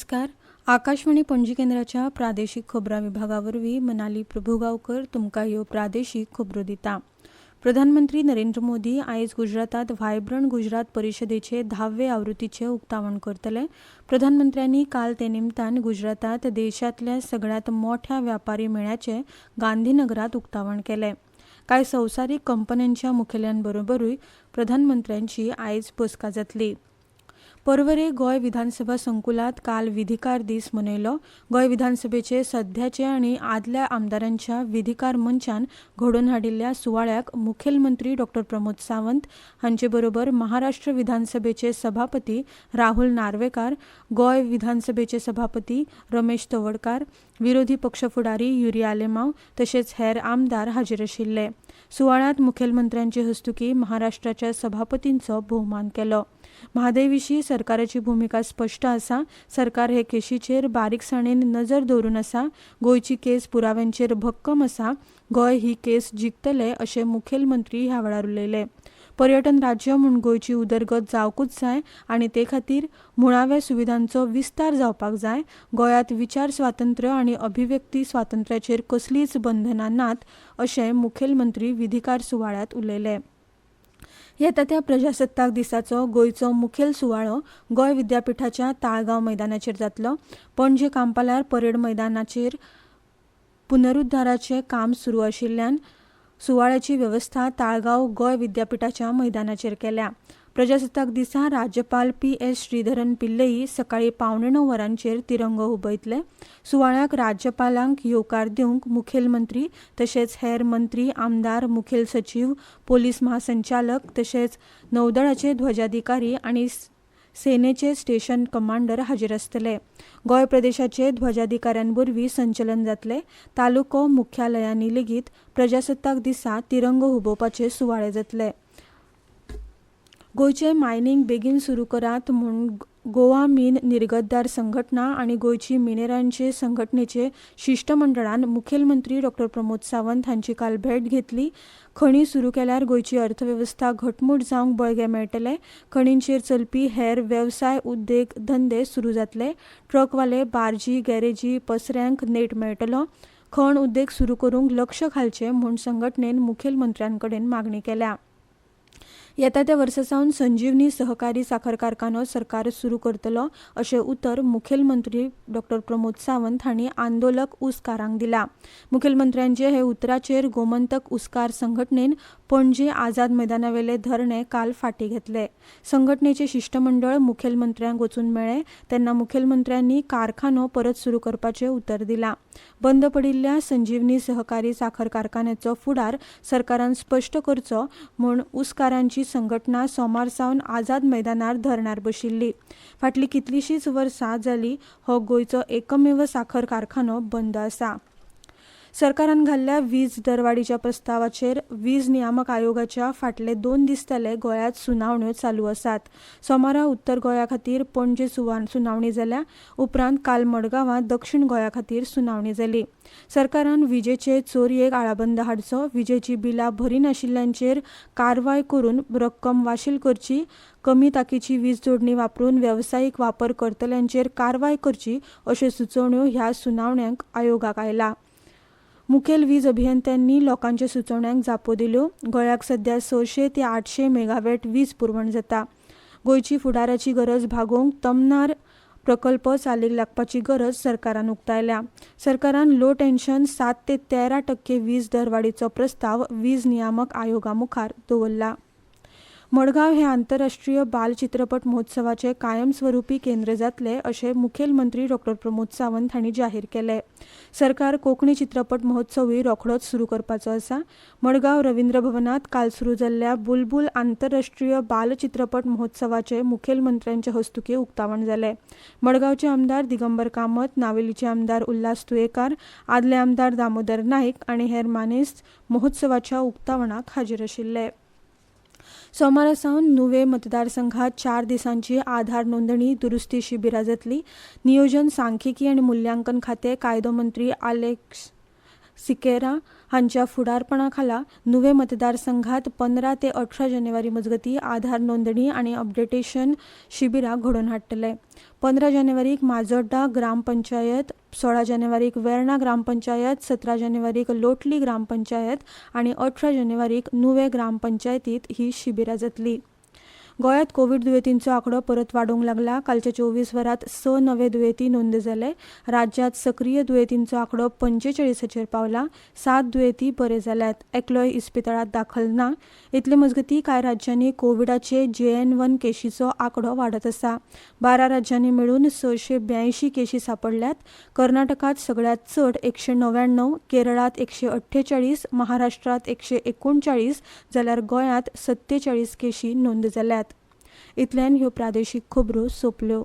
नमस्कार. आकाशवाणी पणजी केंद्राच्या प्रादेशीक खबरां विभागावरवीं मनाली प्रभुगांवकर तुमकां ह्यो प्रादेशीक खबरो दिता. प्रधानमंत्री नरेंद्र मोदी आयज गुजरातात व्हायब्रंट गुजरात परिशदेचे 10वे आवृत्तीचें उक्तावण करतले. प्रधानमंत्र्यांनी काल ते निमतान गुजरातात देशांतल्या सगळ्यांत मोठ्या व्यापारी मेळ्याचें गांधीनगरांत उक्तावण केलें. कांय संवसारीक कंपन्यांच्या मुखेल्यांबरोबरूय प्रधानमंत्र्यांची आयज बसका जातली. पर्वरे गोंय विधानसभा संकुलात काल विधिकार दीस मनयलो. गोंय विधानसभेचे सध्याचे आनी आदल्या आमदारांच्या विधिकार मंचान घडोवन हाडिल्ल्या सुवाळ्याक मुखेलमंत्री डॉ प्रमोद सावंत हांचे बरोबर महाराष्ट्र विधानसभेचे सभापती राहुल नार्वेकार, गोंय विधानसभेचे सभापती रमेश तवडकार, विरोधी पक्ष फुडारी युरी आलेमांव तशेंच हेर आमदार हाजीर आशिल्ले. सुवाळ्यांत मुखेलमंत्र्यांचे हस्तुकीं महाराष्ट्राच्या सभापतींचो भोवमान केलो. म्हादयविशीं सरकाराची भुमिका स्पश्ट आसा. सरकार हे केशीचेर बारीकसाणेन नजर दवरून आसा. गोंयची केस पुराव्यांचेर भक्कम आसा. गोंय ही केस जिखतले अशें मुखेलमंत्री ह्या वेळार उलयले. पर्यटन राज्य म्हूण गोंयची उदरगत जावंकूच जाय आनी ते खातीर मुळाव्या सुविधांचो विस्तार जावपाक जाय. गोंयांत विचार स्वातंत्र्य आनी अभिव्यक्ती स्वातंत्र्याचेर कसलींच बंधनां नात अशें मुखेलमंत्री विधिकार सुवाळ्यांत उलयले. येता त्या प्रजासत्ताक दिसाचो गोंयचो मुखेल सुवाळो गोंय विद्यापीठाच्या ताळगांव मैदानाचेर जातलो. पणजे कांपाल्यार परेड मैदानाचेर पुनरुद्दाराचें काम सुरू आशिल्ल्यान सुवाळ्याची वेवस्था ताळगांव गोंय विद्यापीठाच्या मैदानाचेर केल्या. प्रजासत्ताक दिसा राज्यपाल P.S. श्रीधरन पिल्लई सकाळीं 9:15 वरांचेर तिरंगो हुबयतले. सुवाळ्याक राज्यपालांक येवकार दिवंक मुखेलमंत्री तशेंच हेर मंत्री, आमदार, मुखेल सचीव, पोलीस महासंचालक तशेंच नौदळाचे ध्वजाधिकारी आनी सेनेचे स्टेशन कमांडर हाजीर आसतले. गोंय प्रदेशाचे ध्वजाधिकाऱ्यांवरवीं संचलन जातले. तालुको मुख्यालयांनी लेगीत प्रजासत्ताक दिसा तिरंगो हुबोवपाचे सुवाळे जातले. गोंयचे मायनिंग बेगीन सुरू करात म्हूण गोवा मीन निर्गतदार संघटना आनी गोंयची मिनेरांचे संघटनेचे शिष्टमंडळान मुखेलमंत्री डॉ प्रमोद सावंत हांची काल भेट घेतली. खणी सुरू केल्यार गोंयची अर्थवेवस्था घटमूट जावंक बळगे मेळटले. खणींचेर चलपी हेर वेवसाय उद्देग धंदे सुरू जातले. ट्रकवाले, बार्जी, गॅरेजी, पसऱ्यांक नेट मेळटलो. खण उद्देग सुरू करूंक लक्ष घालचें म्हूण संघटनेन मुखेलमंत्र्यां कडेन मागणी केल्या. येता त्या वर्सा सावन संजीवनी सहकारी साखर कारखानो सरकार सुरू करतलो अशें उतर मुखेलमंत्री डॉ प्रमोद सावंत हांणी आंदोलक उसकारांक दिला. मुखेलमंत्र्यांचे हे उतराचेर गोमंतक उसकार संघटनेन पणजे आझाद मैदानावेले धरणे काल फाटीं घेतले. संघटनेचे शिष्टमंडळ मुखेलमंत्र्यांक वचून मेळ्ळे तेन्ना मुखेलमंत्र्यांनी कारखानो परत सुरू करपाचें उतर दिलां. बंद पडिल्ल्या संजीवनी सहकारी साखर कारखान्याचो फुडार सरकारान स्पश्ट करचो म्हूण उसकारांची संघटना सोमार सावन आझाद मैदानार धरण्यार बशिल्ली. फाटलीं कितलींशींच वर्सां जालीं हो गोंयचो एकमेव साखर कारखानो बंद आसा. सरकारान घाल्ल्या वीज दरवाडीच्या प्रस्तावाचेर वीज नियामक आयोगाच्या फाटले 2 दीस जाले गोंयांत सुनावण्यो चालू आसात. सोमारा उत्तर गोंया खातीर पणजे सुनावणी जाल्या. उपरांत काल मडगांवां दक्षिण गोंया खातीर सुनावणी जाली. सरकारान विजेचे चोरयेक आळाबंद हाडचो, विजेची बिलां भरी नाशिल्ल्यांचेर कारवाय करून रक्कम वाशील करची, कमी तांकीची वीज जोडणी वापरून वेवसायीक वापर करतल्यांचेर कारवाय करची अश्यो सुचोवण्यो ह्या सुनावण्यांक आयोगाक आयला. मुखेल वीज अभियंत्यांनी लोकांच्या सुचोवण्यांक जापो दिल्यो. गोंयाक सध्या 600 ते 800 मेगावॅट वीज पुरवण जाता. गोंयची फुडाराची गरज भागोवंक तमनार प्रकल्प चालीक लागपाची गरज सरकारान उक्तायल्या. सरकारान लो टेन्शन 7 ते 13% वीज दरवाडीचो प्रस्ताव वीज नियामक आयोगा मुखार दवरला. मडगांव हे आंतरराष्ट्रीय बाल चित्रपट महोत्सवाचे कायमस्वरुपी केंद्र जातले अशें मुखेलमंत्री डॉ प्रमोद सावंत हांणी जाहीर केलें. सरकार कोंकणी चित्रपट महोत्सवूय रोखडोच सुरू करपाचो आसा. मडगांव रवींद्र भवनात काल सुरू जाल्ल्या बुलबुल आंतरराष्ट्रीय बाल चित्रपट महोत्सवाचे मुखेलमंत्र्यांचे हस्तुकीं उक्तावण जालें. मडगांवचे आमदार दिगंबर कामत, नावेलीचे आमदार उल्हास तुयेकार, आदले आमदार दामोदर नायक आनी हेर मानेस्त महोत्सवाच्या उक्तावणाक हाजीर आशिल्ले. सोमारा सावन नुवे मतदारसंघात 4 दिसांची आधार नोंदणी दुरुस्ती शिबिरां जातली. नियोजन, सांख्यिकी आनी मुल्यांकन खाते कायदो मंत्री सिकेरा हांच्या फुडारपणा खाला नुवे मतदारसंघात 15 ते 18 जानेवारी मजगती आधार नोंदणी आणि अपडेटेशन शिबिरां घडोवन हाडटले. 15 जानेवारीक माजोड्डा ग्रामपंचायत, 16 जानेवारीक वेर्णा ग्रामपंचायत, 17 जानेवारीक लोटली ग्रामपंचायत आणि 18 जानेवारीक नुवे ग्रामपंचायतीत ही शिबिरां जातली. गोंयांत कोव्हिड दुयेंतींचो आंकडो परत वाडूंक लागला. कालच्या 24 वरांत 6 नवे दुयेंती नोंद जाले. राज्यांत सक्रीय दुयेंतींचो आंकडो 45चेर पावला. 7 दुयेंती बरे जाल्यात. एकलोय इस्पितळांत दाखल ना. इतले मजगतीं कांय राज्यांनी कोव्हिडाचे JN1 केशीचो आंकडो वाडत आसा. 12 राज्यांनी मेळून 682 केशी सांपडल्यात. कर्नाटकांत सगळ्यांत चड 199, केरळांत 148, महाराष्ट्रांत 139 जाल्यार गोंयांत 47 केशी नोंद जाल्यात. इतल्यान ह्यो प्रादेशीक खबरो सोंपल्यो.